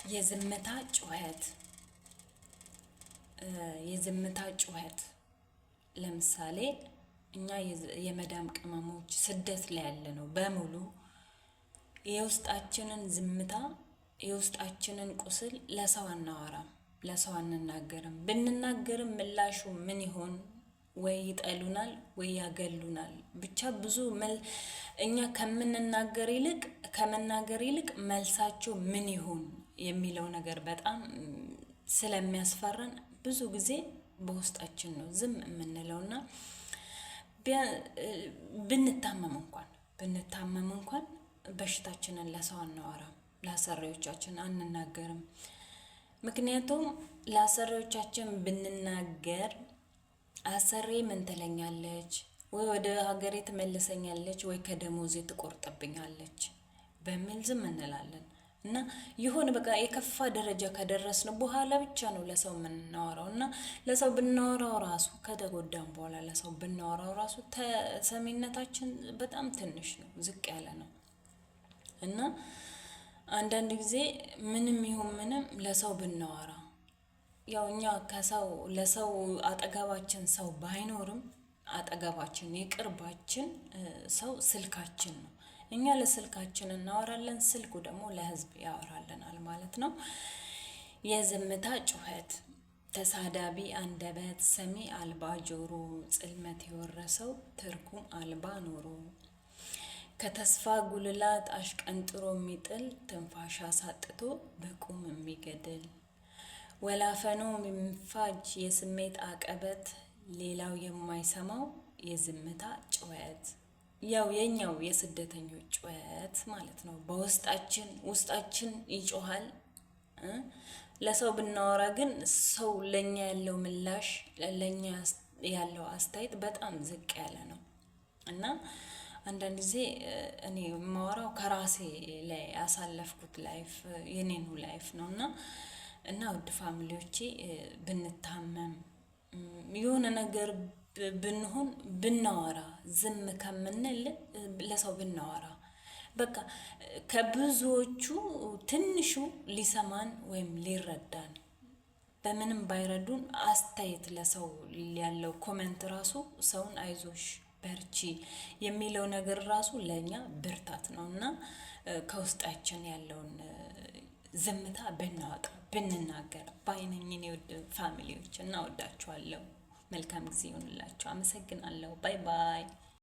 የዝምታ ጩኸት የዝምታ ጩኸት ለምሳሌ እኛ የመዳም ቅመሞች ስደት ላይ ያለ ነው በሙሉ የውስጣችንን ዝምታ የውስጣችንን ቁስል ለሰው አናወራም፣ ለሰው አንናገርም። ብንናገርም ምላሹ ምን ይሆን? ወይ ይጠሉናል ወይ ያገሉናል። ብቻ ብዙ እኛ ከመናገር ይልቅ መልሳቸው ምን ይሆን የሚለው ነገር በጣም ስለሚያስፈራን ብዙ ጊዜ በውስጣችን ነው ዝም የምንለውና ብንታመም እንኳን በሽታችንን ለሰው አናወራም፣ ለአሰሪዎቻችን አንናገርም። ምክንያቱም ለአሰሪዎቻችን ብንናገር አሰሪ ምን ትለኛለች፣ ወይ ወደ ሀገሬ ትመልሰኛለች፣ ወይ ከደሞዜ ትቆርጥብኛለች በሚል ዝም እንላለን። እና ይሁን በቃ የከፋ ደረጃ ከደረስን በኋላ ብቻ ነው ለሰው የምናወራው። እና ለሰው ብናወራው ራሱ ከተጎዳን በኋላ ለሰው ብናወራው ራሱ ተሰሚነታችን በጣም ትንሽ ነው፣ ዝቅ ያለ ነው። እና አንዳንድ ጊዜ ምንም ይሁን ምንም ለሰው ብናወራ ያው እኛ ለሰው አጠገባችን ሰው ባይኖርም አጠገባችን የቅርባችን ሰው ስልካችን ነው። እኛ ለስልካችን እናወራለን፣ ስልኩ ደግሞ ለህዝብ ያወራልናል ማለት ነው። የዝምታ ጩኸት ተሳዳቢ አንደበት፣ ሰሚ አልባ ጆሮ፣ ጽልመት የወረሰው ትርጉም አልባ ኖሮ፣ ከተስፋ ጉልላት አሽቀንጥሮ የሚጥል ትንፋሽ አሳጥቶ በቁም የሚገድል፣ ወላፈኑ የሚፋጅ የስሜት አቀበት፣ ሌላው የማይሰማው የዝምታ ጩኸት። ያው የኛው የስደተኞች ጩኸት ማለት ነው። ውስጣችን ይጮሃል። ለሰው ብናወራ ግን ሰው ለኛ ያለው ምላሽ ለኛ ያለው አስተያየት በጣም ዝቅ ያለ ነው። እና አንዳንድ ጊዜ እኔ የማወራው ከራሴ ላይ ያሳለፍኩት ላይፍ የኔኑ ላይፍ ነው። እና ውድ ፋሚሊዎቼ ብንታመም የሆነ ነገር ብንሆን ብናወራ ዝም ከምንል ለሰው ብናወራ በቃ ከብዙዎቹ ትንሹ ሊሰማን ወይም ሊረዳን በምንም ባይረዱን አስተያየት ለሰው ያለው ኮሜንት ራሱ ሰውን አይዞሽ በርቺ የሚለው ነገር ራሱ ለኛ ብርታት ነውና ከውስጣችን ያለውን ዝምታ ብናወጣ ብንናገር ባይነኝ። እኔ ውድ ፋሚሊዎች እና ወዳችኋለሁ። መልካም ጊዜ ይሁንላችሁ። አመሰግናለሁ። ባይ ባይ።